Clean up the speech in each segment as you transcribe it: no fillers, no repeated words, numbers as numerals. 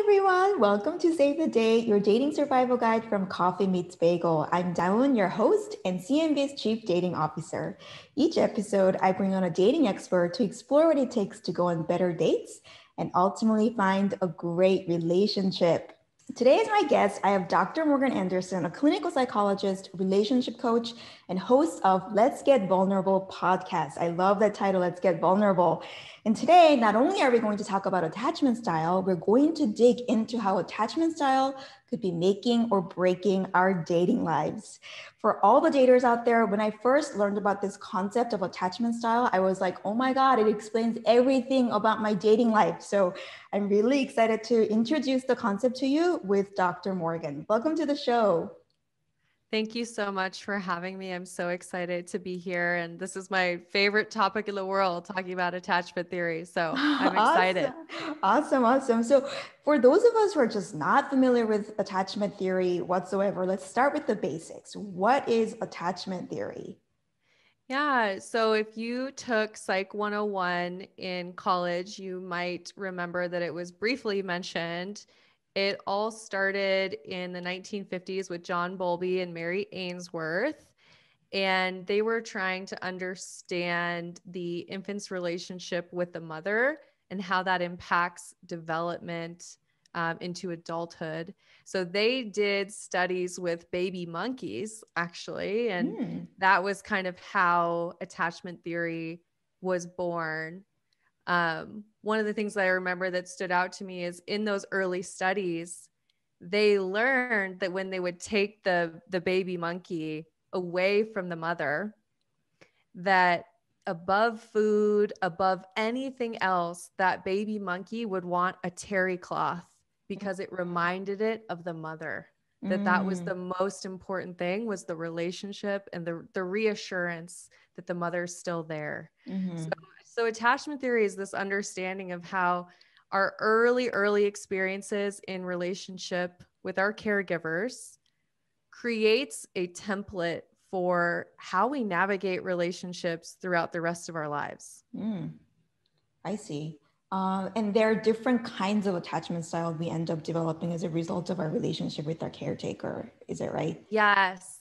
everyone. Welcome to Save the Day, your dating survival guide from Coffee Meets Bagel. I'm Dawn, your host and CMB's Chief Dating Officer. Each episode, I bring on a dating expert to explore what it takes to go on better dates and ultimately find a great relationship. Today, as my guest, I have Dr. Morgan Anderson, a clinical psychologist, relationship coach, and host of Let's Get Vulnerable podcast. I love that title, Let's Get Vulnerable. And today, not only are we going to talk about attachment style, we're going to dig into how attachment style could be making or breaking our dating lives. For all the daters out there, when I first learned about this concept of attachment style, I was like, oh my God, it explains everything about my dating life. So I'm really excited to introduce the concept to you with Dr. Morgan. Welcome to the show. Thank you so much for having me. I'm so excited to be here. And this is my favorite topic in the world, talking about attachment theory. So I'm excited. Awesome. So for those of us who are just not familiar with attachment theory whatsoever, let's start with the basics. What is attachment theory? Yeah. So if you took Psych 101 in college, you might remember that it was briefly mentioned. It all started in the 1950s with John Bowlby and Mary Ainsworth. And they were trying to understand the infant's relationship with the mother and how that impacts development into adulthood. So they did studies with baby monkeys, actually, and that was kind of how attachment theory was born. One of the things that I remember that stood out to me is in those early studies, they learned that when they would take the baby monkey away from the mother, that above food, above anything else, that baby monkey would want a terry cloth because it reminded it of the mother. That was the most important thing, was the relationship and the reassurance that the mother's still there. So attachment theory is this understanding of how our early experiences in relationship with our caregivers creates a template for how we navigate relationships throughout the rest of our lives. I see. And there are different kinds of attachment style we end up developing as a result of our relationship with our caretaker. Is that right? Yes.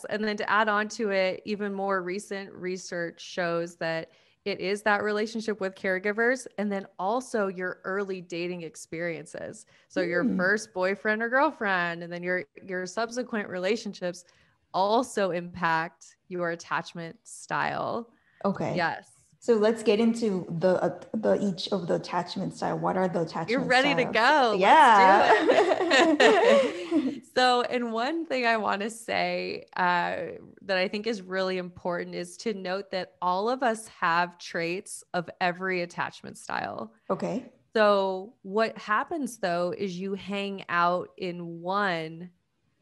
And then to add on to it, even more recent research shows that it is that relationship with caregivers and then also your early dating experiences. So your first boyfriend or girlfriend and then your subsequent relationships also impact your attachment style. Okay. Yes. So let's get into the each of the attachment style. What are the attachment You're ready styles? to go. Yeah. Let's do it. So, and one thing I want to say that I think is really important is to note that all of us have traits of every attachment style. Okay. So what happens though is you hang out in one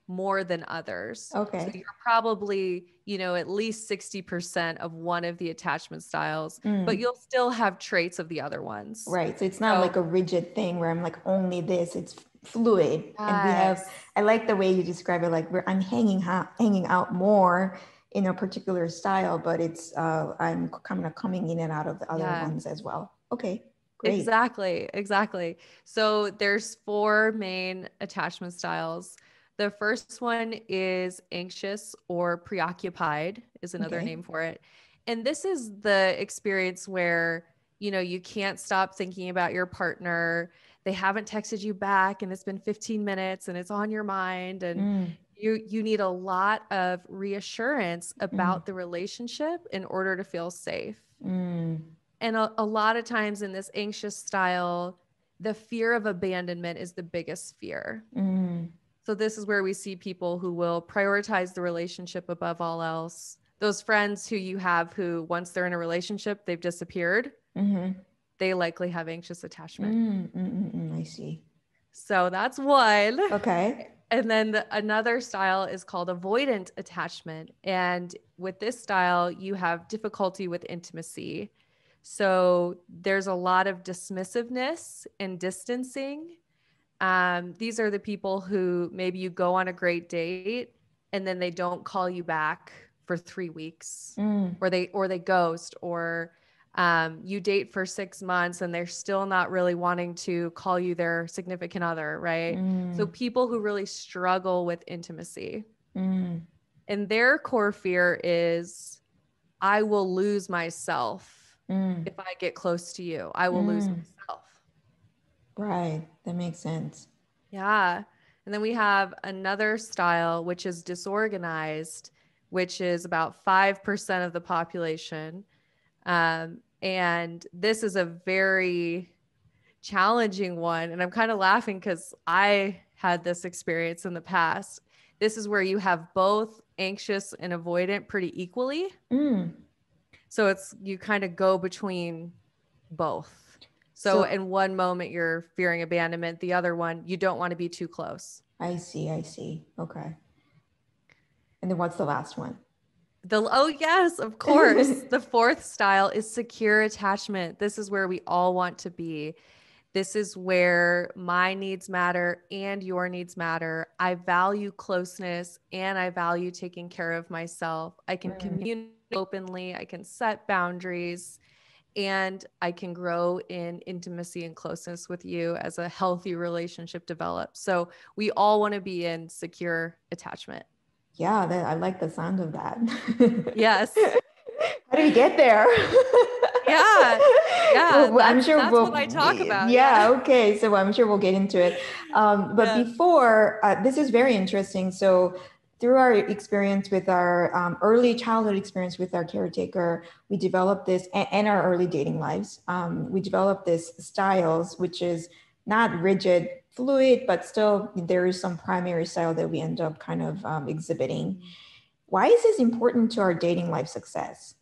more than others. Okay. So you're probably, at least 60% of one of the attachment styles, but you'll still have traits of the other ones. Right. So it's not like a rigid thing where I'm like only this. It's fluid. Yes. And I like the way you describe it, like I'm hanging out more in a particular style, but it's I'm kind of coming in and out of the other ones as well. Okay. Great. Exactly. So there's 4 main attachment styles. The first one is anxious or preoccupied is another name for it. And this is the experience where, you can't stop thinking about your partner. They haven't texted you back and it's been 15 minutes and it's on your mind and you need a lot of reassurance about the relationship in order to feel safe. And a lot of times in this anxious style, the fear of abandonment is the biggest fear. So this is where we see people who will prioritize the relationship above all else. Those friends who you have who, once they're in a relationship, they've disappeared. They likely have anxious attachment. I see. So that's one. Okay. And then another style is called avoidant attachment. And with this style, you have difficulty with intimacy. So there's a lot of dismissiveness and distancing. These are the people who maybe you go on a great date and then they don't call you back for 3 weeks, or they ghost, or You date for 6 months and they're still not really wanting to call you their significant other, right? So people who really struggle with intimacy, and their core fear is, I will lose myself if I get close to you. I will lose myself. Right. That makes sense. Yeah. And then we have another style, which is disorganized, which is about 5% of the population. And this is a very challenging one. And I'm kind of laughing because I had this experience in the past. This is where you have both anxious and avoidant pretty equally. So it's, you kind of go between both. So in one moment you're fearing abandonment, the other one, you don't want to be too close. I see. Okay. And then what's the last one? Oh yes, of course. The fourth style is secure attachment. This is where we all want to be. This is where my needs matter and your needs matter. I value closeness and I value taking care of myself. I can communicate openly, I can set boundaries, and I can grow in intimacy and closeness with you as a healthy relationship develops. So we all want to be in secure attachment. Yeah, I like the sound of that. Yes. How do we get there? Yeah. Well, I'm sure that's what I talk about. Yeah, okay. So I'm sure we'll get into it. But before, this is very interesting. So through our experience with our early childhood experience with our caretaker, we developed this, and our early dating lives, we developed this styles, which is not rigid, fluid, but still there is some primary style that we end up kind of exhibiting. Why is this important to our dating life success?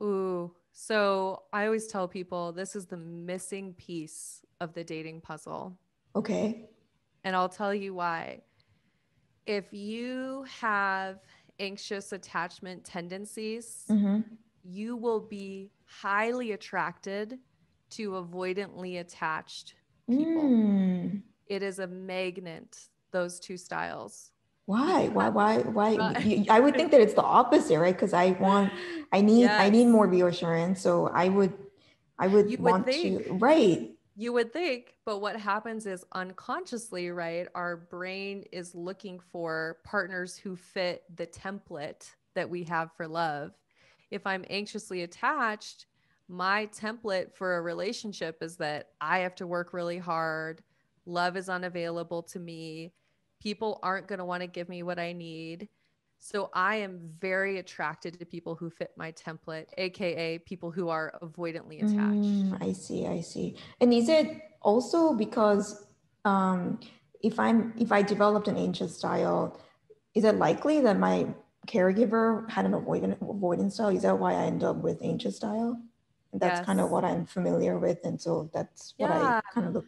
Ooh, so I always tell people this is the missing piece of the dating puzzle. Okay. And I'll tell you why. If you have anxious attachment tendencies, you will be highly attracted to avoidantly attached people. It is a magnet, those two styles. Why? I would think that it's the opposite, right? Because I need more reassurance. So I would want to, right. You would think, but what happens is unconsciously, right? Our brain is looking for partners who fit the template that we have for love. If I'm anxiously attached, my template for a relationship is that I have to work really hard. Love is unavailable to me. People aren't going to want to give me what I need. So I am very attracted to people who fit my template, AKA people who are avoidantly attached. I see. And is it also because if I developed an anxious style, is it likely that my caregiver had an avoidant style? Is that why I end up with anxious style? And that's kind of what I'm familiar with, and so that's what I kind of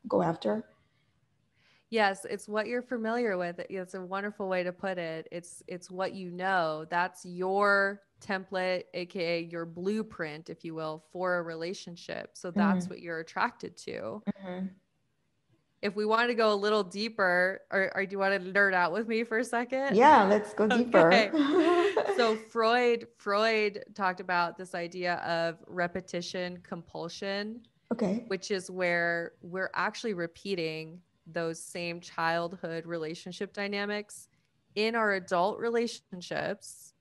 go after. Yes, it's what you're familiar with. It's a wonderful way to put it. It's what you know. That's your template, aka your blueprint, if you will, for a relationship. So that's what you're attracted to. If we wanted to go a little deeper, or do you want to nerd out with me for a second? Yeah, let's go deeper. Okay. So Freud talked about this idea of repetition compulsion, which is where we're actually repeating those same childhood relationship dynamics in our adult relationships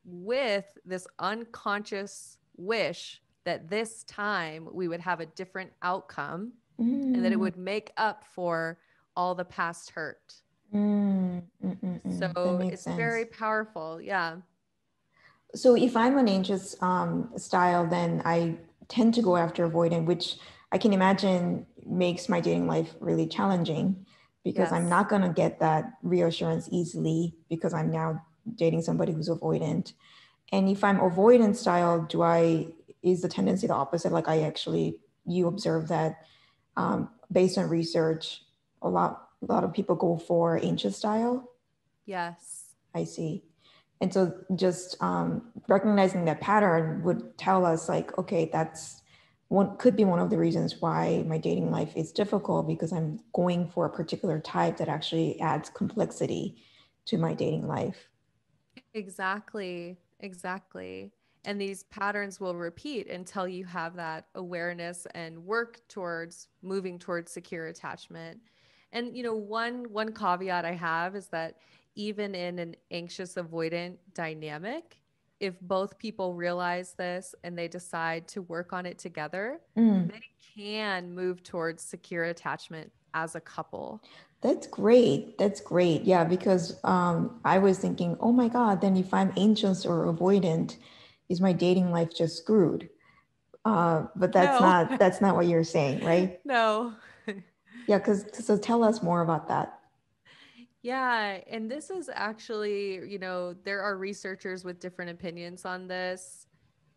with this unconscious wish that this time we would have a different outcome and that it would make up for all the past hurt. So it's very powerful. Yeah. So if I'm an anxious style, then I tend to go after avoidant, which I can imagine makes my dating life really challenging because I'm not going to get that reassurance easily because I'm now dating somebody who's avoidant. And if I'm avoidant style, is the tendency the opposite? Like you observe that based on research, a lot of people go for anxious style. Yes. I see. And so just recognizing that pattern would tell us like, okay, could be one of the reasons why my dating life is difficult because I'm going for a particular type that actually adds complexity to my dating life. Exactly. And these patterns will repeat until you have that awareness and work towards moving towards secure attachment. And one caveat I have is that even in an anxious avoidant dynamic, if both people realize this and they decide to work on it together, Mm. they can move towards secure attachment as a couple. That's great. That's great. Yeah, because I was thinking, oh my God, then if I'm anxious or avoidant, is my dating life just screwed? But No, that's not what you're saying, right? no. Yeah, because so tell us more about that. Yeah, and this is actually, there are researchers with different opinions on this.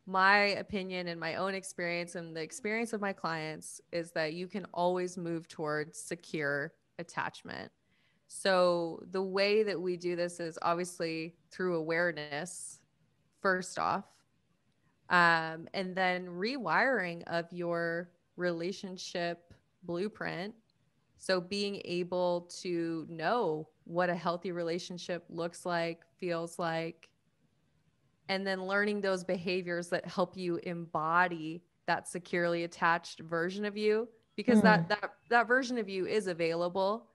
My opinion and my own experience and the experience of my clients is that you can always move towards secure attachment. So the way that we do this is obviously through awareness, first off, and then rewiring of your relationship blueprint. So being able to know what a healthy relationship looks like, feels like, and then learning those behaviors that help you embody that securely attached version of you, because Mm, that version of you is available.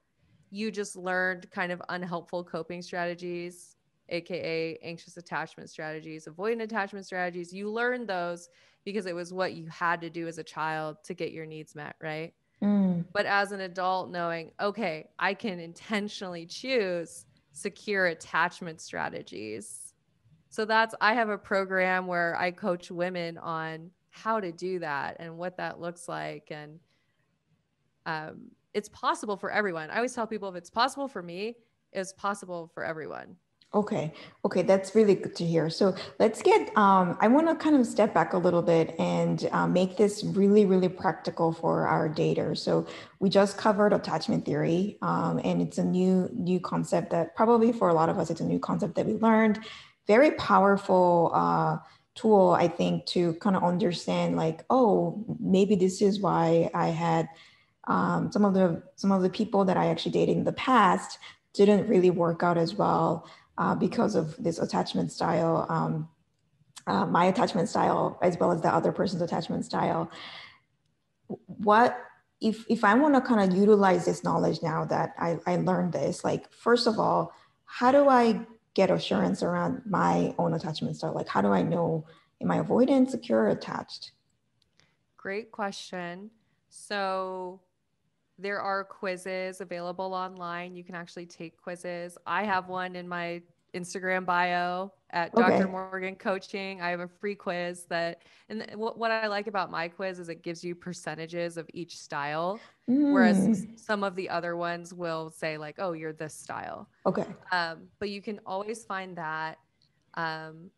You just learned kind of unhelpful coping strategies, aka anxious attachment strategies, avoidant attachment strategies. You learned those because it was what you had to do as a child to get your needs met, right? mm. But as an adult, knowing, okay, I can intentionally choose secure attachment strategies. So I have a program where I coach women on how to do that and what that looks like. And it's possible for everyone. I always tell people, if it's possible for me, it's possible for everyone. Okay. Okay. That's really good to hear. So let's get, I want to kind of step back a little bit and make this really, really practical for our daters. So we just covered attachment theory, and it's a new concept that probably for a lot of us, it's a new concept that we learned. Very powerful tool, I think, to kind of understand like, oh, maybe this is why I had some of the people that I actually dated in the past didn't really work out as well because of this attachment style, my attachment style, as well as the other person's attachment style. What if I want to kind of utilize this knowledge now that I learned this? Like, first of all, how do I get assurance around my own attachment style? Like, how do I know, am I avoidant, secure, or attached? Great question. So there are quizzes available online. You can actually take quizzes. I have one in my Instagram bio at Dr. Okay. Morgan Coaching. I have a free quiz and what I like about my quiz is it gives you percentages of each style, whereas Mm, some of the other ones will say like, oh, you're this style. okay. But you can always find that. Um,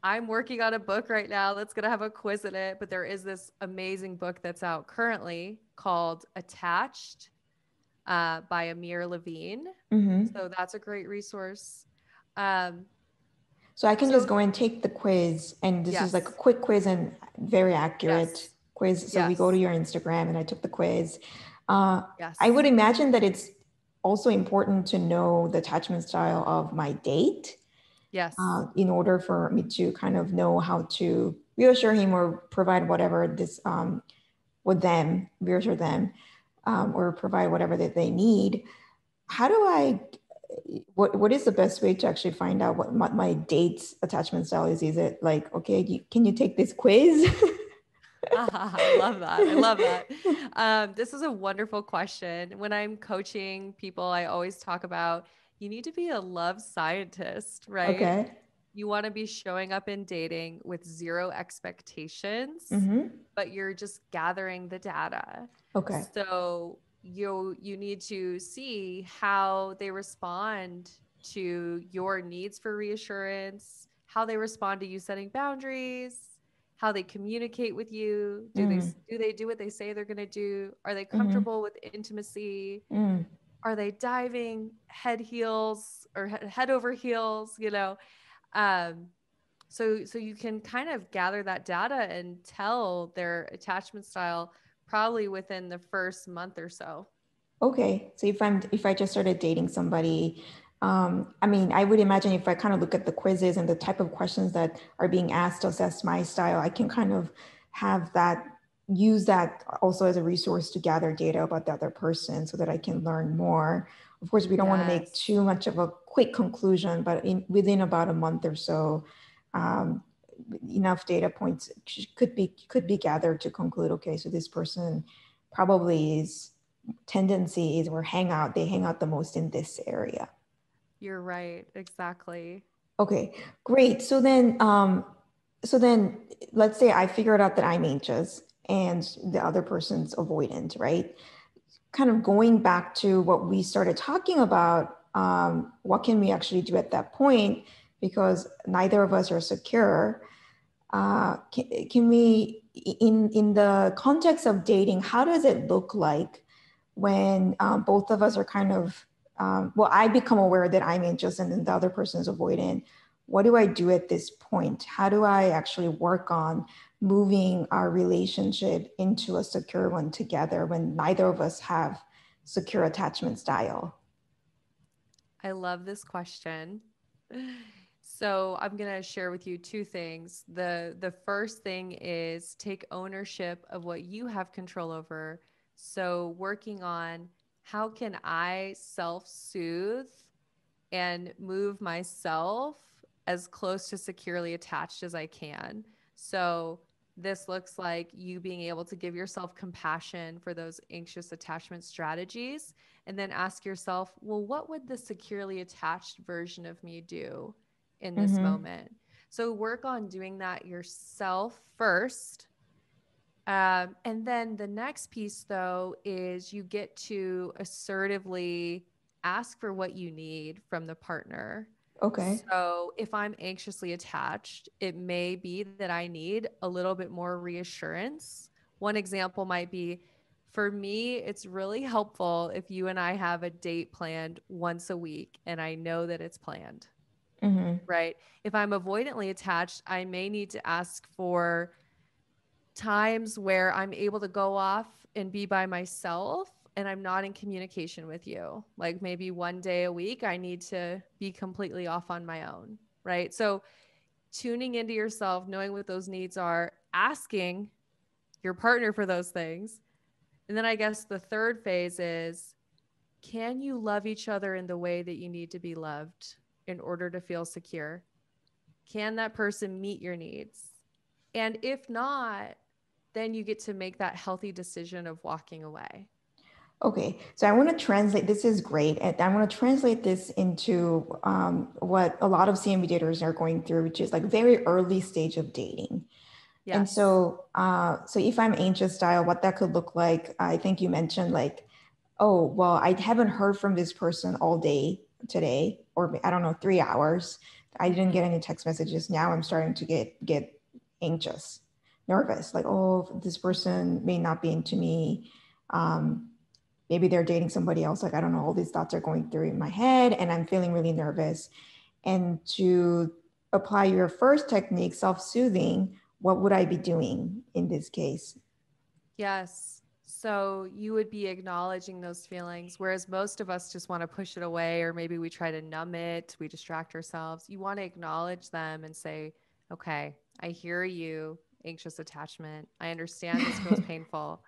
I'm working on a book right now that's going to have a quiz in it, but there is this amazing book that's out currently called Attached by Amir Levine. Mm-hmm. So that's a great resource. Um, So I can just so, go and take the quiz, and this is like a yes, quick quiz and very accurate yes, quiz. So we go to yes, your Instagram, and I took the quiz. Uh, I would yes, imagine that it's also important to know the attachment style of my date yes. in order for me to kind of know how to reassure him or provide whatever this with them, reassure them, or provide whatever that they need. How do I what is the best way to actually find out what my date's attachment style is? Is it like, okay, can you take this quiz? I love that. I love that. This is a wonderful question. When I'm coaching people, I always talk about you need to be a love scientist, right? Okay. You want to be showing up in dating with zero expectations, Mm-hmm. but you're just gathering the data. Okay. So you need to see how they respond to your needs for reassurance, how they respond to you setting boundaries, how they communicate with you. Mm. Do they do what they say they're going to do? Are they Mm-hmm. comfortable with intimacy? Mm. Are they diving head heels or head over heels, um, so you can kind of gather that data and tell their attachment style probably within the first month or so. Okay. So if I just started dating somebody, I mean, I would imagine if I kind of look at the quizzes and the type of questions that are being asked to assess my style, I can kind of have that, use that also as a resource to gather data about the other person so that I can learn more. Of course, we don't want to make Yes. too much of a quick conclusion, but within about a month or so, um, enough data points could be gathered to conclude, okay, so this person probably is tendency is or they hang out the most in this area. You're right. Exactly. Okay, great. So then let's say I figured out that I'm anxious and the other person's avoidant, right? Kind of going back to what we started talking about, what can we actually do at that point? Because neither of us are secure. Can we, in the context of dating, how does it look like when both of us are kind of, well, I become aware that I'm anxious and then the other person is avoidant. What do I do at this point? How do I actually work on moving our relationship into a secure one together when neither of us have secure attachment style? I love this question. So I'm going to share with you two things. The first thing is take ownership of what you have control over. So working on how can I self-soothe and move myself as close to securely attached as I can. So this looks like you being able to give yourself compassion for those anxious attachment strategies and then ask yourself, well, what would the securely attached version of me do in this Mm-hmm. moment? So work on doing that yourself first. And then the next piece, though, is you get to assertively ask for what you need from the partner. Okay. So if I'm anxiously attached, it may be that I need a little bit more reassurance. One example might be for me, it's really helpful if you and I have a date planned once a week and I know that it's planned, Mm-hmm. right? If I'm avoidantly attached, I may need to ask for times where I'm able to go off and be by myself and I'm not in communication with you. Like maybe one day a week, I need to be completely off on my own, right? So tuning into yourself, knowing what those needs are, asking your partner for those things. And then I guess the third phase is, can you love each other in the way that you need to be loved in order to feel secure? Can that person meet your needs? And if not, then you get to make that healthy decision of walking away. Okay, so I want to translate. This is great, and I want to translate this into what a lot of CMB daters are going through, which is like very early stage of dating. And Yes. so if I'm anxious style, what that could look like, I think you mentioned like, oh, well, I haven't heard from this person all day today, or I don't know, 3 hours. I didn't get Mm-hmm. any text messages. Now I'm starting to get anxious, nervous, like, oh, this person may not be into me. Um, Maybe they're dating somebody else. Like, I don't know, all these thoughts are going through in my head and I'm feeling really nervous. And to apply your first technique, self-soothing, what would I be doing in this case? Yes. So you would be acknowledging those feelings, whereas most of us just want to push it away, or maybe we try to numb it, we distract ourselves. You want to acknowledge them and say, okay, I hear you, anxious attachment. I understand this feels painful.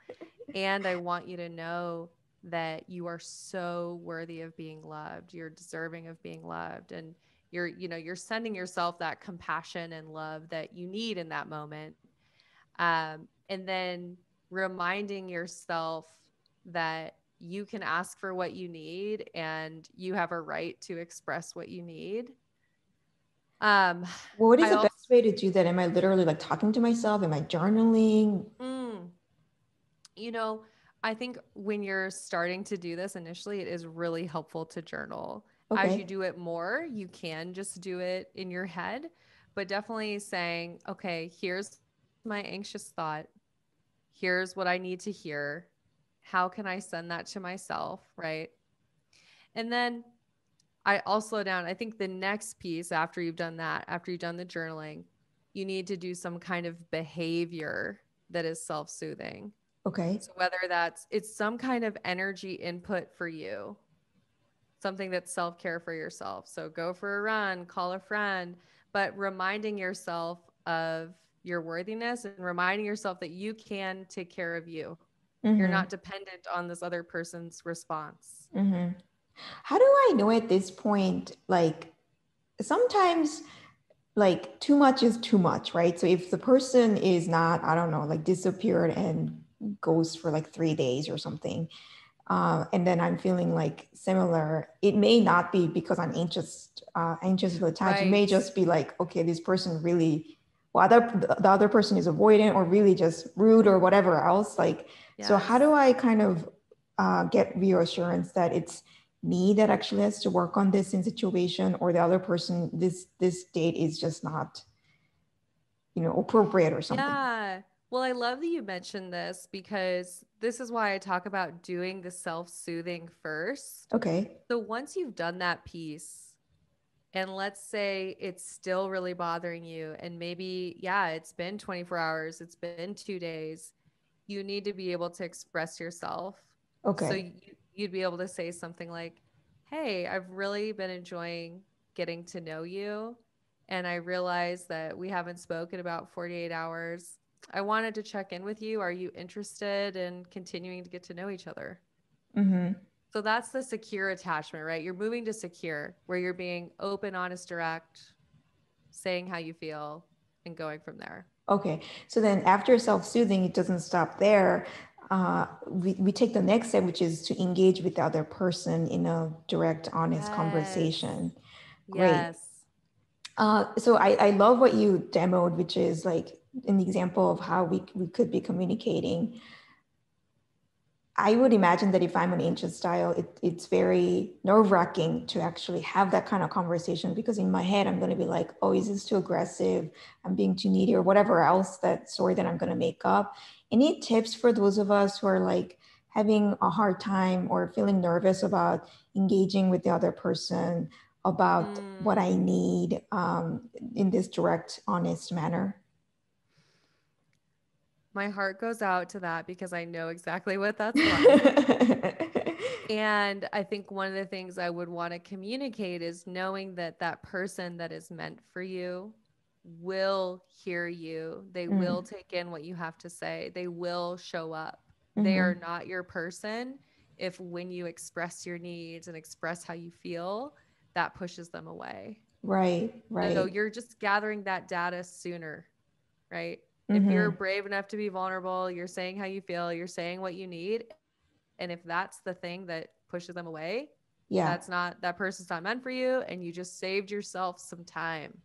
And I want you to know that you are so worthy of being loved. You're deserving of being loved. And you're sending yourself that compassion and love that you need in that moment. And then reminding yourself that you can ask for what you need and you have a right to express what you need. Um, Well, what is I the also, best way to do that? Am I literally like talking to myself? Am I journaling? mm, you know, I think when you're starting to do this initially, it is really helpful to journal. As you Okay. do it more, you can just do it in your head, but definitely saying, okay, here's my anxious thought. Here's what I need to hear. How can I send that to myself? Right. And then I'll slow down. I think the next piece after you've done that, after you've done the journaling, you need to do some kind of behavior that is self soothing. Okay. So whether it's some kind of energy input for you. something that's self-care for yourself. So go for a run, call a friend, but reminding yourself of your worthiness and reminding yourself that you can take care of you. You're Mm-hmm. not dependent on this other person's response. Mm-hmm. How do I know at this point, like sometimes like too much is too much, right? So if the person is not, I don't know, like disappeared and goes for like 3 days or something, and then I'm feeling like similar, it may not be because I'm anxious to attach. It may Right. just be like, okay, this person really, well, the other person is avoidant or really just rude or whatever else. Like, so how Yes. do I kind of get reassurance that it's me that actually has to work on this in situation, or the other person, this date is just not, appropriate or something. Yeah. Well, I love that you mentioned this because this is why I talk about doing the self-soothing first. Okay. So once you've done that piece, and let's say it's still really bothering you, and maybe, yeah, it's been 24 hours, it's been 2 days, you need to be able to express yourself. So Okay. you'd be able to say something like, hey, I've really been enjoying getting to know you. And I realize that we haven't spoken about 48 hours. I wanted to check in with you. Are you interested in continuing to get to know each other? Mm-hmm. So that's the secure attachment, right? You're moving to secure, where you're being open, honest, direct, saying how you feel, and going from there. Okay, so then after self-soothing, it doesn't stop there. We take the next step, which is to engage with the other person in a direct, honest Yes. conversation. Great. Yes. So I love what you demoed, which is like an example of how we could be communicating. I would imagine that if I'm an ancient style, it's very nerve-wracking to actually have that kind of conversation, because in my head, I'm going to be like, oh, is this too aggressive? I'm being too needy or whatever else that story that I'm going to make up. Any tips for those of us who are like having a hard time or feeling nervous about engaging with the other person about what I Mm. need in this direct, honest manner? My heart goes out to that because I know exactly what that's like. And I think one of the things I would want to communicate is knowing that that person that is meant for you will hear you. They will Mm, take in what you have to say. They will show up. They are mhm. not your person if when you express your needs and express how you feel, that pushes them away. Right, So right. you're just gathering that data sooner, right? If you're Mm-hmm. brave enough to be vulnerable, you're saying how you feel, you're saying what you need, and if that's the thing that pushes them away, Yeah. that person's not meant for you, and you just saved yourself some time.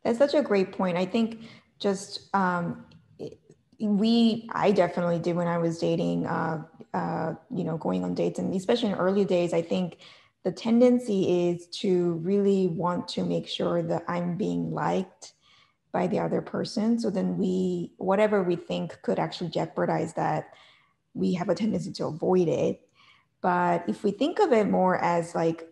That's such a great point. I think just I definitely did when I was dating, going on dates, and especially in early days, I think the tendency is to really want to make sure that I'm being liked by the other person. So then whatever we think could actually jeopardize that, we have a tendency to avoid it. But if we think of it more as like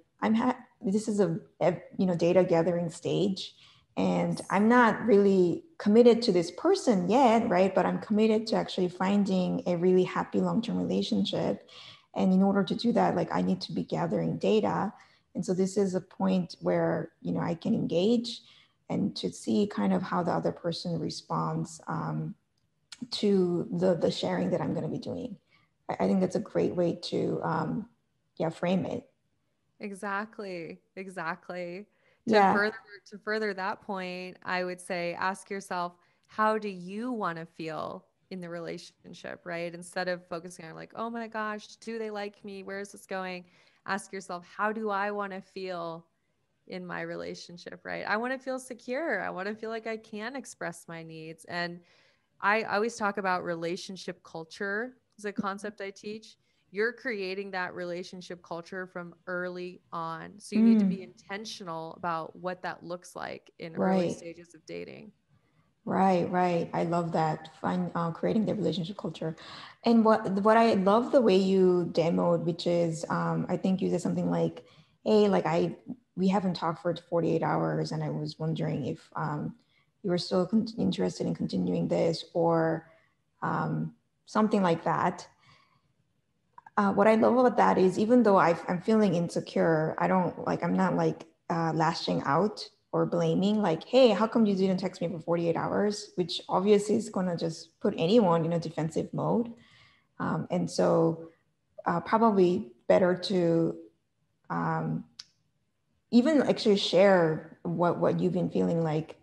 this is a data gathering stage, and Yes. I'm not really committed to this person yet, right? But I'm committed to actually finding a really happy long-term relationship. And in order to do that, like I need to be gathering data. And so this is a point where I can engage and to see kind of how the other person responds to the sharing that I'm going to be doing. I think that's a great way to frame it. Exactly. Exactly. To Yeah. further to further that point, I would say ask yourself, how do you want to feel in the relationship, right? Instead of focusing on like, oh my gosh, do they like me? Where is this going? Ask yourself, how do I want to feel in my relationship, right? I want to feel secure. I want to feel like I can express my needs. And I always talk about relationship culture as a concept I teach. You're creating that relationship culture from early on. So you need to Mm, be intentional about what that looks like in early right. stages of dating. Right, right. I love that. Find creating the relationship culture, and what I love the way you demoed, which is I think you said something like, "Hey, like we haven't talked for 48 hours, and I was wondering if you were still interested in continuing this, or something like that." What I love about that is even though I'm feeling insecure, I'm not like lashing out or blaming, like, hey, how come you didn't text me for 48 hours? Which obviously is going to just put anyone in a defensive mode. And so probably better to um, even actually share what you've been feeling like.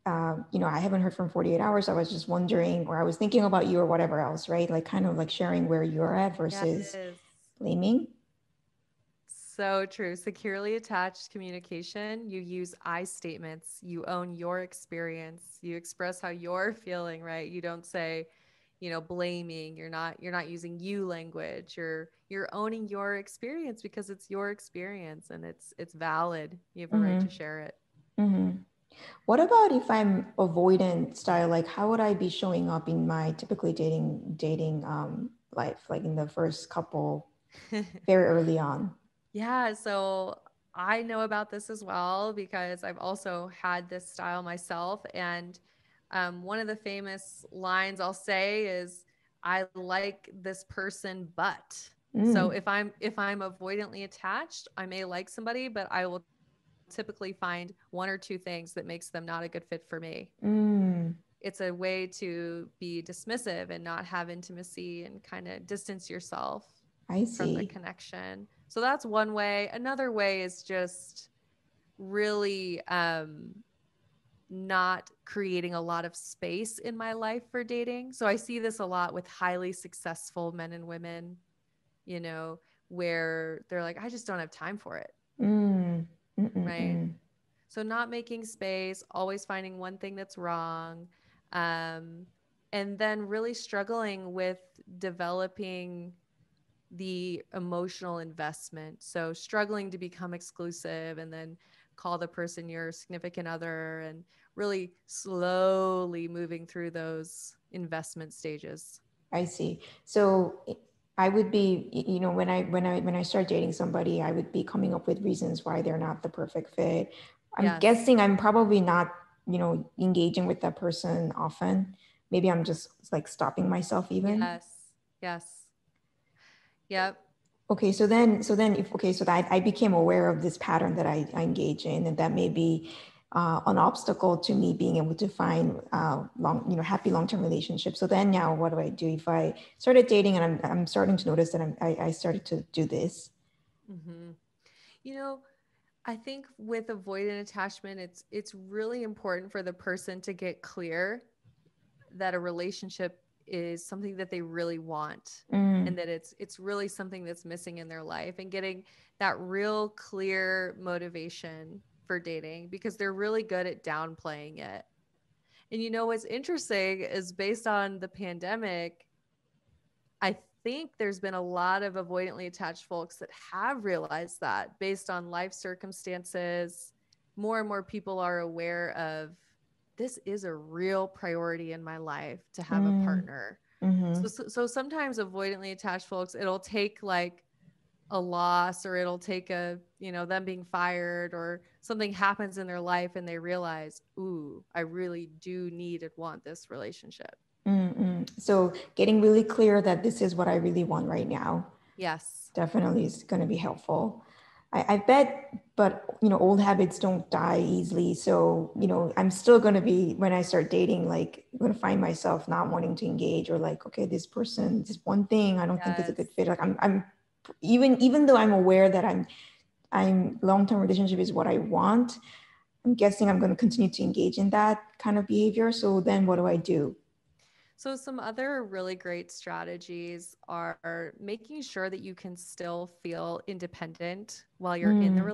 I haven't heard from 48 hours. I was just wondering, or I was thinking about you or whatever else, right? Like kind of like sharing where you're at versus Yes. blaming. So true. Securely attached communication, you use I statements, you own your experience, you express how you're feeling, right? You don't say, blaming. You're not using you language. You're owning your experience because it's your experience and it's valid. You have a right to Mm-hmm. share it. Mm-hmm. What about if I'm avoidant style? Like, how would I be showing up in my typically dating life, like in the first couple, very early on? Yeah, so I know about this as well because I've also had this style myself. And one of the famous lines I'll say is, "I like this person, but." So Mm, if I'm avoidantly attached, I may like somebody, but I will typically find one or two things that makes them not a good fit for me. mm, It's a way to be dismissive and not have intimacy and kind of distance yourself I from the see. connection. So that's one way. Another way is just really not creating a lot of space in my life for dating. So I see this a lot with highly successful men and women, you know, where they're like, I just don't have time for it. Mm, mm, mm, Right. mm. So not making space, always finding one thing that's wrong. Um, and then really struggling with developing the emotional investment. So struggling to become exclusive and then call the person your significant other and really slowly moving through those investment stages. I see. So I would be, when I start dating somebody, I would be coming up with reasons why they're not the perfect fit. I'm Yes. guessing I'm probably not, engaging with that person often. Maybe I'm just like stopping myself even. Yes. Yes. Yep. Okay, so then if okay, so that I became aware of this pattern that I engage in, and that may be an obstacle to me being able to find happy long-term relationships. So then now, what do I do if I started dating and I'm starting to notice that I started to do this? hmm You know, I think with avoidant attachment, it's really important for the person to get clear that a relationship is something that they really want Mm, and that it's really something that's missing in their life and getting that real clear motivation for dating because they're really good at downplaying it. And what's interesting is based on the pandemic, I think there's been a lot of avoidantly attached folks that have realized that based on life circumstances, more and more people are aware of this is a real priority in my life to have a mm, partner. mm-hmm. So sometimes avoidantly attached folks, it'll take like a loss or it'll take them being fired or something happens in their life and they realize, ooh, I really do need and want this relationship. Mm-mm. So getting really clear that this is what I really want right now Yes. definitely is going to be helpful. I bet, but old habits don't die easily. So, I'm still going to be, when I start dating, like, I'm going to find myself not wanting to engage or like, okay, this person, this one thing I don't think is a Yes. good fit. Like, I'm even though I'm aware that I'm long-term relationship is what I want, I'm guessing I'm going to continue to engage in that kind of behavior. So then what do I do? So, some other really great strategies are making sure that you can still feel independent while you're in the Mm,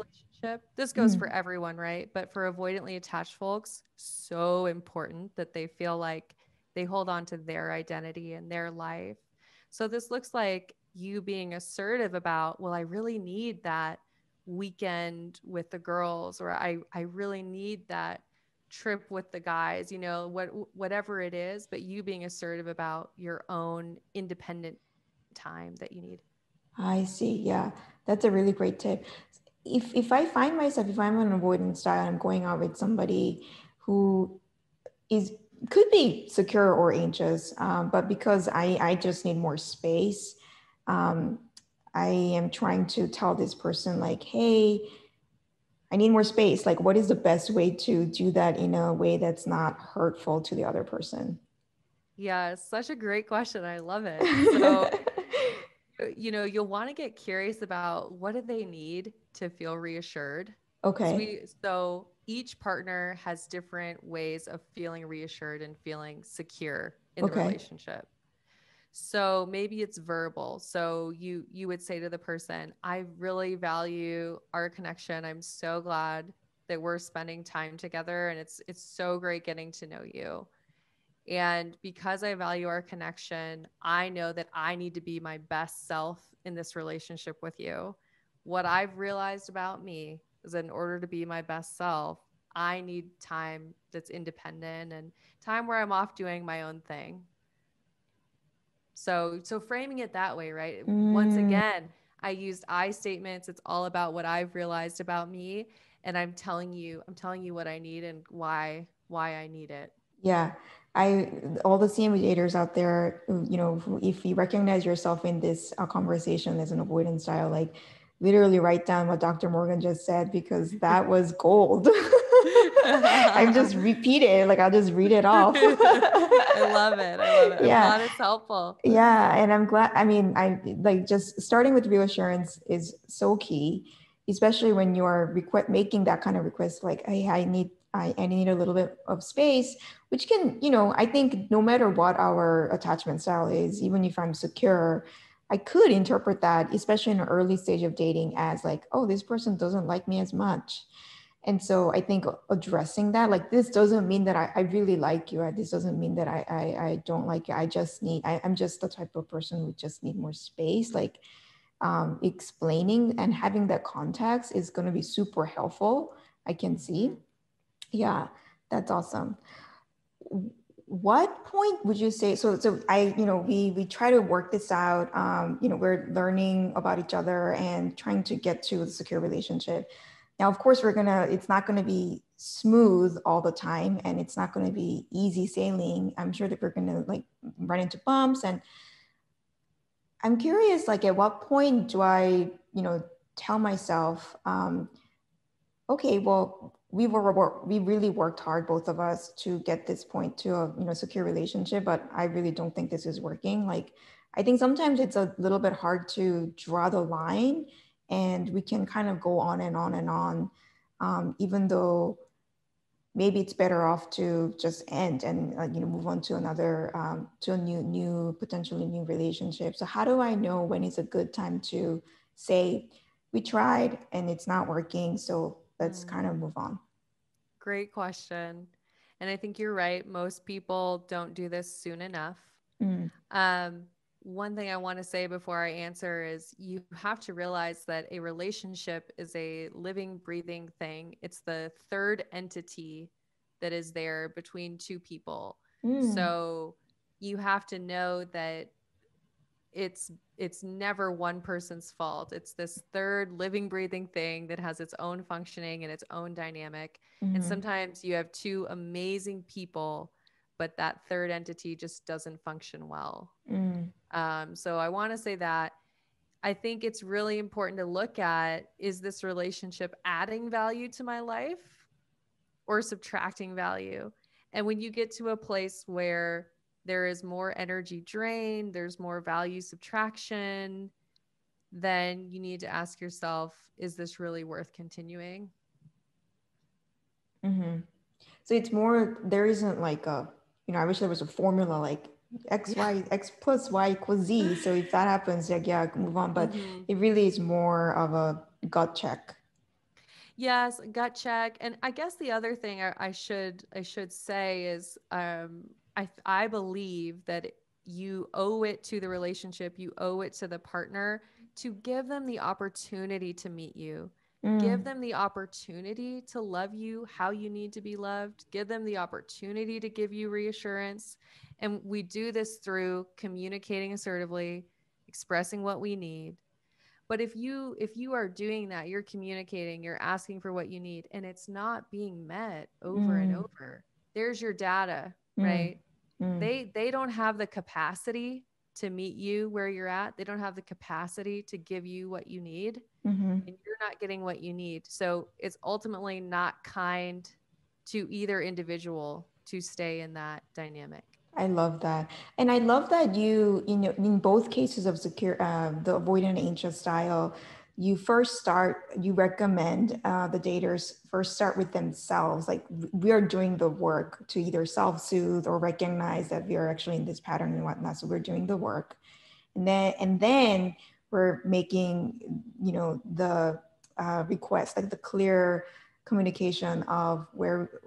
relationship. This goes for mm, everyone, right? But for avoidantly attached folks, so important that they feel like they hold on to their identity and their life. So, this looks like you being assertive about, well, I really need that weekend with the girls, or I really need that trip with the guys, whatever it is, but you being assertive about your own independent time that you need. I see. Yeah, that's a really great tip. If I find myself, if I'm an avoidance style, I'm going out with somebody who is could be secure or anxious, but because I just need more space, um, I am trying to tell this person like, hey, I need more space. Like, what is the best way to do that in a way that's not hurtful to the other person? Yeah, such a great question. I love it. So, you'll want to get curious about what do they need to feel reassured. Okay. So each partner has different ways of feeling reassured and feeling secure in the Okay. relationship. So maybe it's verbal. So you would say to the person, I really value our connection. I'm so glad that we're spending time together, and it's so great getting to know you. And because I value our connection, I know that I need to be my best self in this relationship with you. What I've realized about me is that in order to be my best self, I need time that's independent and time where I'm off doing my own thing. So framing it that way, right? Once Mm, again, I used I statements. It's all about what I've realized about me, and I'm telling you what I need and why I need it. yeah. All the CMAs out there, if you recognize yourself in this conversation as an avoidance style, like literally write down what Dr. Morgan just said, because that was gold. I'm just repeat it, like I'll just read it off. I love it. I love it. I'm Yeah. glad it's helpful. Yeah, and I'm glad. I mean, I like just starting with reassurance is so key, especially when you are making that kind of request. Like, hey, I need a little bit of space, which can, I think no matter what our attachment style is, even if I'm secure, I could interpret that, especially in an early stage of dating, as like, oh, this person doesn't like me as much. And so I think addressing that, like, this doesn't mean that I really like you. This doesn't mean that I don't like you. I'm just the type of person who just need more space. Like, explaining and having that context is going to be super helpful. I can see. Mhm. Yeah, that's awesome. What point would you say, so we try to work this out. We're learning about each other and trying to get to a secure relationship. Now, of course, it's not gonna be smooth all the time, and it's not gonna be easy sailing. I'm sure that we're gonna like run into bumps. And I'm curious, like, at what point do I, tell myself, okay, well, we really worked hard, both of us, to get this point to a, secure relationship, but I really don't think this is working. Like, I think sometimes it's a little bit hard to draw the line, and we can kind of go on and on and on, even though maybe it's better off to just end and move on to another, to a new potentially new relationship. So how do I know when it's a good time to say, we tried and it's not working, so let's Mm. kind of move on? Great question. And I think you're right. Most people don't do this soon enough. Mm, Um, One thing I want to say before I answer is you have to realize that a relationship is a living, breathing thing. It's the third entity that is there between two people. mm, So you have to know that it's never one person's fault. It's this third living, breathing thing that has its own functioning and its own dynamic. And mm, sometimes you have two amazing people, but that third entity just doesn't function well. mm, So I want to say that I think it's really important to look at, is this relationship adding value to my life or subtracting value? And when you get to a place where there is more energy drain, there's more value subtraction, then you need to ask yourself, is this really worth continuing? mm-hmm. So it's more, there isn't like a, I wish there was a formula like Yeah. X plus Y equals Z. So if that happens, like, yeah, move on. But Mm-hmm. it really is more of a gut check. Yes, gut check. And I guess the other thing I should say is I believe that you owe it to the relationship, you owe it to the partner to give them the opportunity to meet you. Give Mm, them the opportunity to love you how you need to be loved. Give them the opportunity to give you reassurance. And we do this through communicating assertively, expressing what we need. But if you are doing that, you're communicating, you're asking for what you need, and it's not being met over and mm, over. There's your data, mm, right? mm, They don't have the capacity. to meet you where you're at. They don't have the capacity to give you what you need, Mm-hmm. and you're not getting what you need. So it's ultimately not kind to either individual to stay in that dynamic. I love that. And I love that in both cases of the avoidant anxious style, you recommend the daters first start with themselves. Like we are doing the work to either self-soothe or recognize that we are actually in this pattern and whatnot. So we're doing the work. And then we're making, the request, like the clear communication of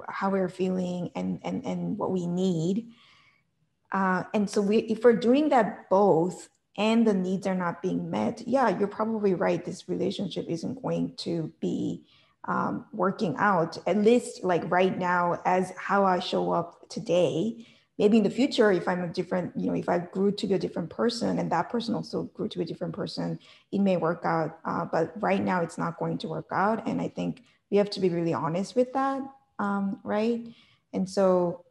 how we're feeling and what we need. And so if we're doing that both and the needs are not being met, yeah, you're probably right. This relationship isn't going to be working out, at least like right now, as how I show up today. Maybe in the future, if I'm a different, if I grew to be a different person and that person also grew to be a different person, it may work out. But right now, it's not going to work out. And I think we have to be really honest with that, right? And so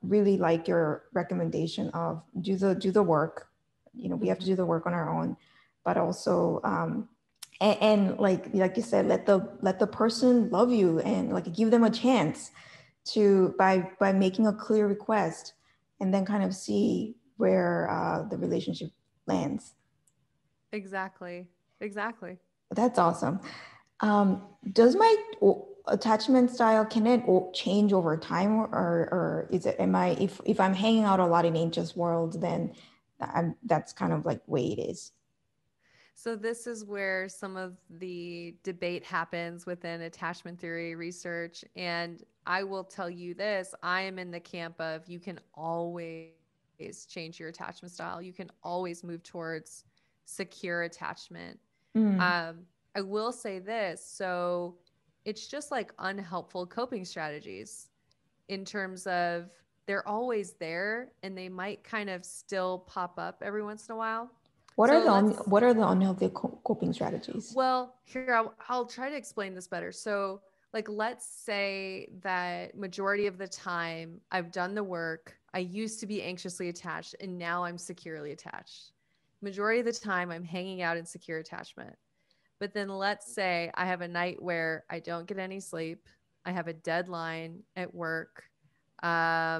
really like your recommendation of do the work. We have to do the work on our own, but also and like you said, let the person love you and like give them a chance to by making a clear request and then kind of see where the relationship lands. Exactly. Exactly. That's awesome. Does my attachment style, can it change over time, or is it, am I, if I'm hanging out a lot in anxious worlds, then that's kind of like way it is. So this is where some of the debate happens within attachment theory research. And I will tell you this, I am in the camp of you can always change your attachment style. You can always move towards secure attachment. Mm. Um, I will say this. So it's just like unhelpful coping strategies in terms of they're always there and they might kind of still pop up every once in a while. So let's What are the unhealthy coping strategies? well, here I'll try to explain this better. So, like, let's say that majority of the time I've done the work. I used to be anxiously attached, and now I'm securely attached. Majority of the time, I'm hanging out in secure attachment. But then let's say I have a night where I don't get any sleep. I have a deadline at work. I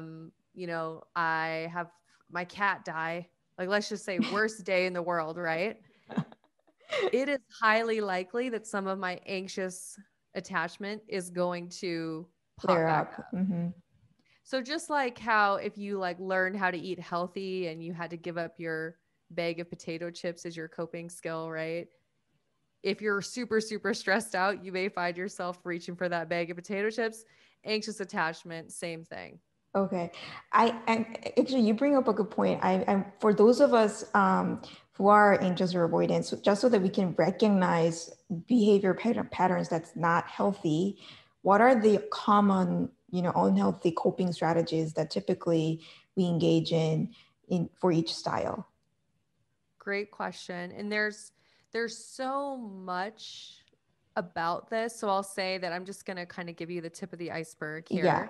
have my cat die. Like, let's just say worst day in the world, right? It is highly likely that some of my anxious attachment is going to pop Flare back up. up. Mm-hmm. So just like how if you like learned how to eat healthy and you had to give up your bag of potato chips as your coping skill, right? If you're super, super stressed out, you may find yourself reaching for that bag of potato chips. Anxious attachment, same thing. Okay, I actually you bring up a good point. I for those of us who are anxious or avoidant, so just so that we can recognize behavior patterns that's not healthy, what are the common unhealthy coping strategies that typically we engage in for each style? Great question. And there's so much about this. So I'll say that I'm just going to kind of give you the tip of the iceberg Yeah.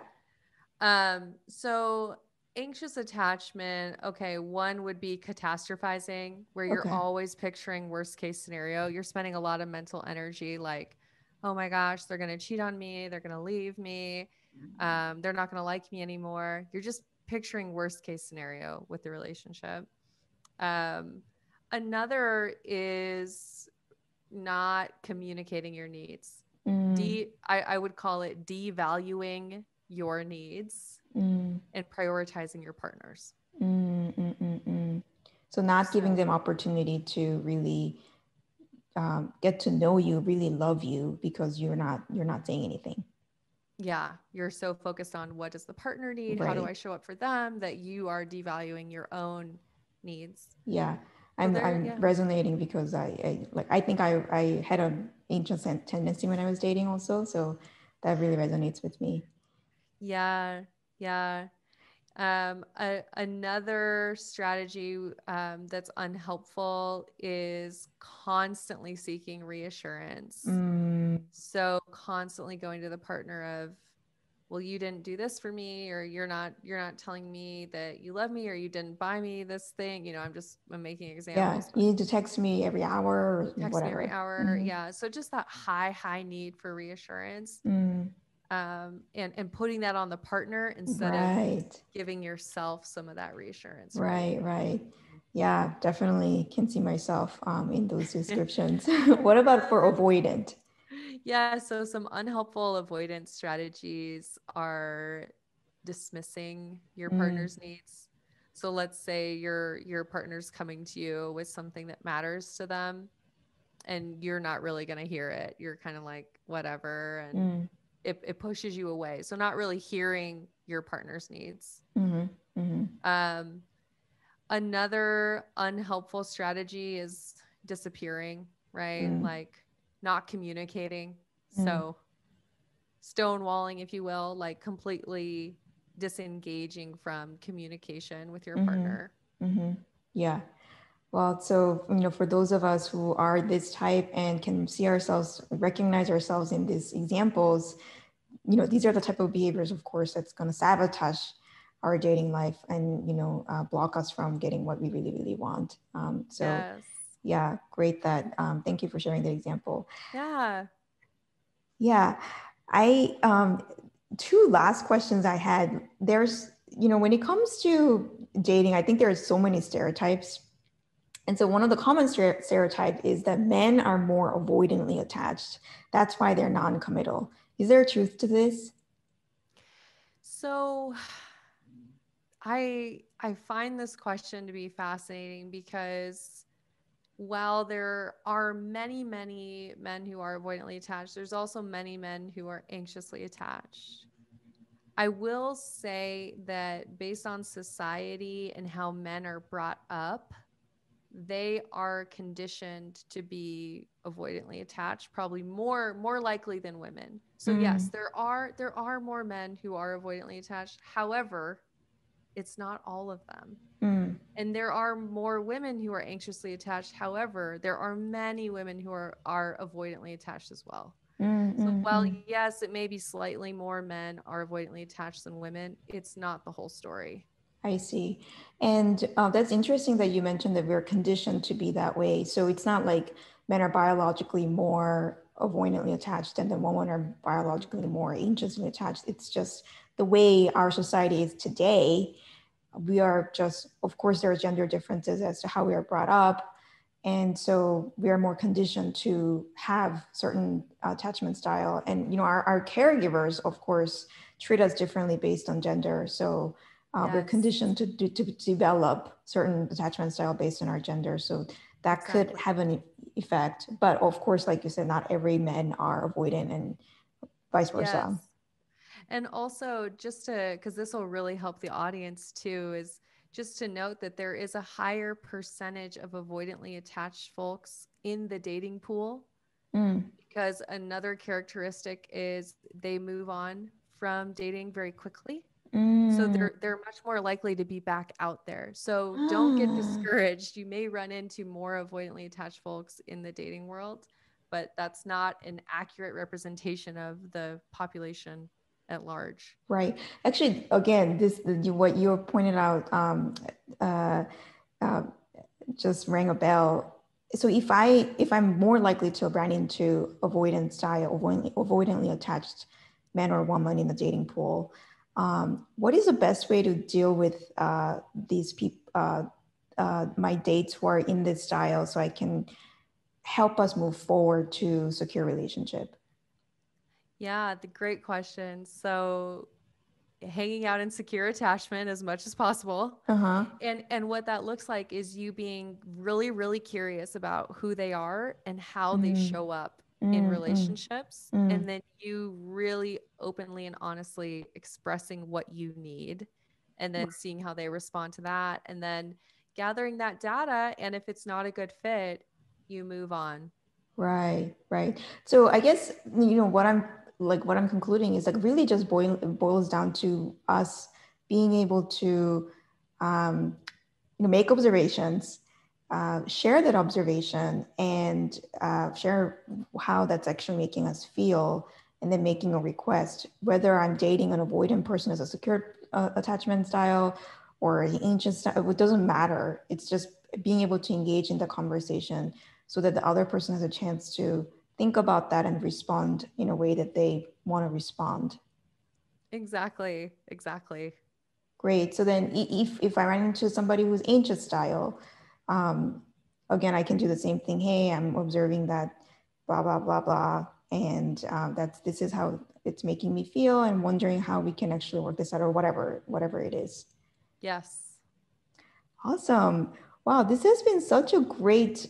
here. So anxious attachment, okay, one would be catastrophizing, where you're Okay. always picturing worst case scenario. You're spending a lot of mental energy like, oh my gosh, they're going to cheat on me, they're going to leave me, they're not going to like me anymore. You're just picturing worst case scenario with the relationship. Um, Another is not communicating your needs. Mm, I would call it devaluing your needs mm, and prioritizing your partners. mm, mm, mm, mm. So not giving So them opportunity to really get to know you, really love you because you're not saying anything. yeah, you're so focused on what does the partner need? How do Right. I show up for them that you are devaluing your own needs. Yeah. So I'm yeah. resonating because I think I had an ancient tendency when I was dating also. So that really resonates with me. Yeah. Yeah. Another strategy that's unhelpful is constantly seeking reassurance. Mm, So constantly going to the partner of, well, you didn't do this for me, or you're not telling me that you love me, or you didn't buy me this thing. I'm making Yeah. examples, You but need to text me every hour or text me every whatever. hour. Mm-hmm. Yeah. So just that high need for reassurance, Mm. and putting that on the partner instead of Right. giving yourself some of that reassurance, right? Right. Right. Yeah, definitely can see myself in those descriptions. What about for avoidant? Yeah, so some unhelpful avoidance strategies are dismissing your Mm, partner's needs. So let's say your partner's coming to you with something that matters to them, and you're not really going to hear it. You're kind of like whatever, and mm, it pushes you away. So not really hearing your partner's needs. mm, mm, Um, Another unhelpful strategy is disappearing, right? mm, Like not communicating. mm, So stonewalling, if you will, like completely disengaging from communication with your mm, partner. mm. Yeah. Well, so, for those of us who are this type and can see ourselves, recognize ourselves in these examples, these are the type of behaviors, of course, that's going to sabotage our dating life and, block us from getting what we really, really want. So Yes. yeah, great that, thank you for sharing the example. Yeah. Yeah, I, two last questions I had. There's, when it comes to dating, I think there are so many stereotypes. And so one of the common stereotype is that men are more avoidantly attached. That's why they're non-committal. Is there truth to this? So I find this question to be fascinating because while there are many men who are avoidantly attached, there's also many men who are anxiously attached. I will say that based on society and how men are brought up, they are conditioned to be avoidantly attached, probably more likely than women. So yes, Mm, there are more men who are avoidantly attached. However, it's not all of them. mm, And there are more women who are anxiously attached. However, there are many women who are avoidantly attached as well. mm, So mm, while mm. yes, it may be slightly more men are avoidantly attached than women, it's not the whole story. I see. And that's interesting that you mentioned that we're conditioned to be that way. So it's not like men are biologically more avoidantly attached and the women are biologically more anxiously attached. It's just the way our society is today. We are just, of course, there are gender differences as to how we are brought up. And so we are more conditioned to have certain attachment style. And, our caregivers, of course, treat us differently based on gender. So we're Yes, conditioned to develop certain attachment style based on our gender. So that could exactly. have an effect. But of course, like you said, not every men are avoidant and vice Yes. versa. And also, just to, because this will really help the audience too, is just to note that there is a higher percentage of avoidantly attached folks in the dating pool, Mm, because another characteristic is they move on from dating very quickly. So mm. they're much more likely to be back out there. So don't get Ah, discouraged. You may run into more avoidantly attached folks in the dating world, but that's not an accurate representation of the population at large. right. Actually, again, what you pointed out uh, uh, just rang a bell. So if I'm more likely to run into avoidance style, avoidantly attached man or woman in the dating pool, what is the best way to deal with these people, my dates who are in this style, so I can help us move forward to secure relationship? Yeah, the great question. So hanging out in secure attachment as much as possible. Uh-huh. And what that looks like is you being really curious about who they are and how they Mm, show up in mm, mm, relationships, mm. and then you really openly and honestly expressing what you need, and then seeing how they respond to that, and then gathering that data, and if it's not a good fit, you move on. Right, right. So I guess, what I'm concluding is like really just boils down to us being able to um, make observations, share that observation, and share how that's actually making us feel, and then making a request, whether I'm dating an avoidant person as a secure attachment style or an ancient style, it doesn't matter. It's just being able to engage in the conversation so that the other person has a chance to think about that and respond in a way that they want to respond. Exactly. Exactly. Great. So then if I run into somebody who's anxious style, um, again, I can do the same thing. Hey, I'm observing that blah, blah, blah, blah. And this is how it's making me feel and wondering how we can actually work this out or whatever it is. Yes. Awesome. Wow, this has been such a great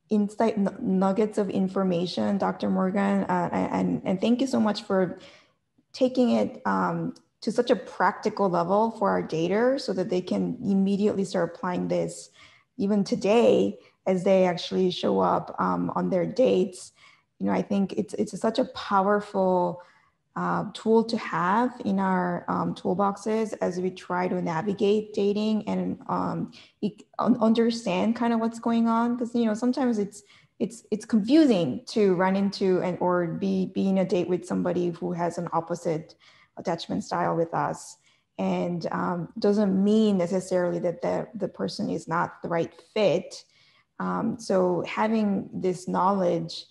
insight, nuggets of information, Dr. Morgan. And thank you so much for taking it to such a practical level for our daters so that they can immediately start applying this even today as they actually show up on their dates. You know, I think it's such a powerful tool to have in our toolboxes as we try to navigate dating and understand kind of what's going on, because you know sometimes it's confusing to run into and or be in a date with somebody who has an opposite attachment style with us, and doesn't mean necessarily that the person is not the right fit. So having this knowledge,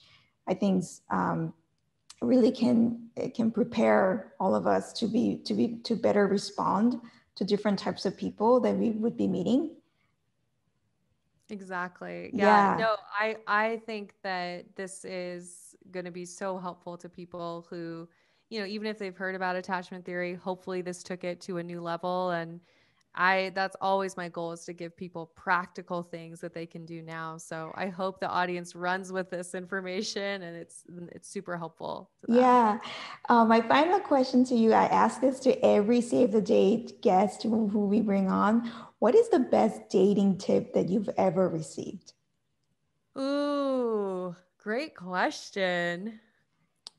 I think, really can prepare all of us to better respond to different types of people that we would be meeting. Exactly. Yeah. Yeah. No, I think that this is going to be so helpful to people who, even if they've heard about attachment theory, hopefully this took it to a new level. And that's always my goal, is to give people practical things that they can do now. So I hope the audience runs with this information and it's super helpful to them. Yeah. My final question to you, I ask this to every Save the Date guest who we bring on. What is the best dating tip that you've ever received? Ooh, great question.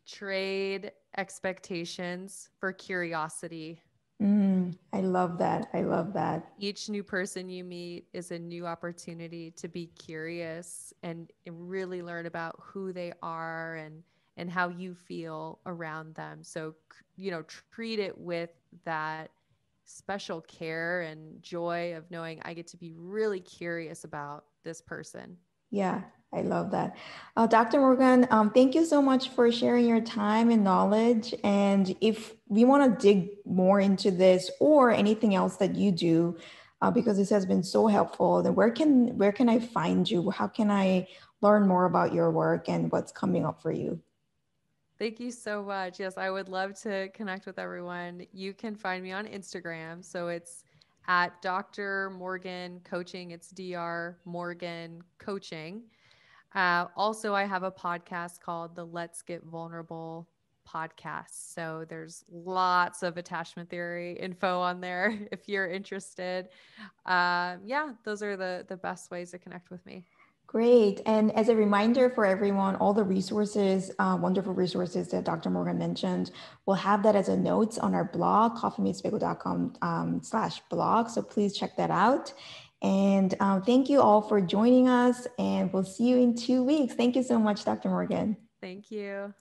Trade expectations for curiosity. I love that. I love that. Each new person you meet is a new opportunity to be curious and really learn about who they are and how you feel around them. So, treat it with that special care and joy of knowing I get to be really curious about this person. Yeah, I love that. Dr. Morgan, thank you so much for sharing your time and knowledge. And if we want to dig more into this or anything else that you do, because this has been so helpful, then where can I find you? How can I learn more about your work and what's coming up for you? Thank you so much. Yes, I would love to connect with everyone. You can find me on Instagram. So it's at Dr. Morgan Coaching. It's Dr. Morgan Coaching. Also, I have a podcast called the Let's Get Vulnerable podcast. So there's lots of attachment theory info on there if you're interested. Yeah, those are the best ways to connect with me. Great. And as a reminder for everyone, all the resources, wonderful resources that Dr. Morgan mentioned, we'll have that as a notes on our blog, coffeemeetsbagel.com /blog. So please check that out. And thank you all for joining us. And we'll see you in 2 weeks. Thank you so much, Dr. Morgan. Thank you.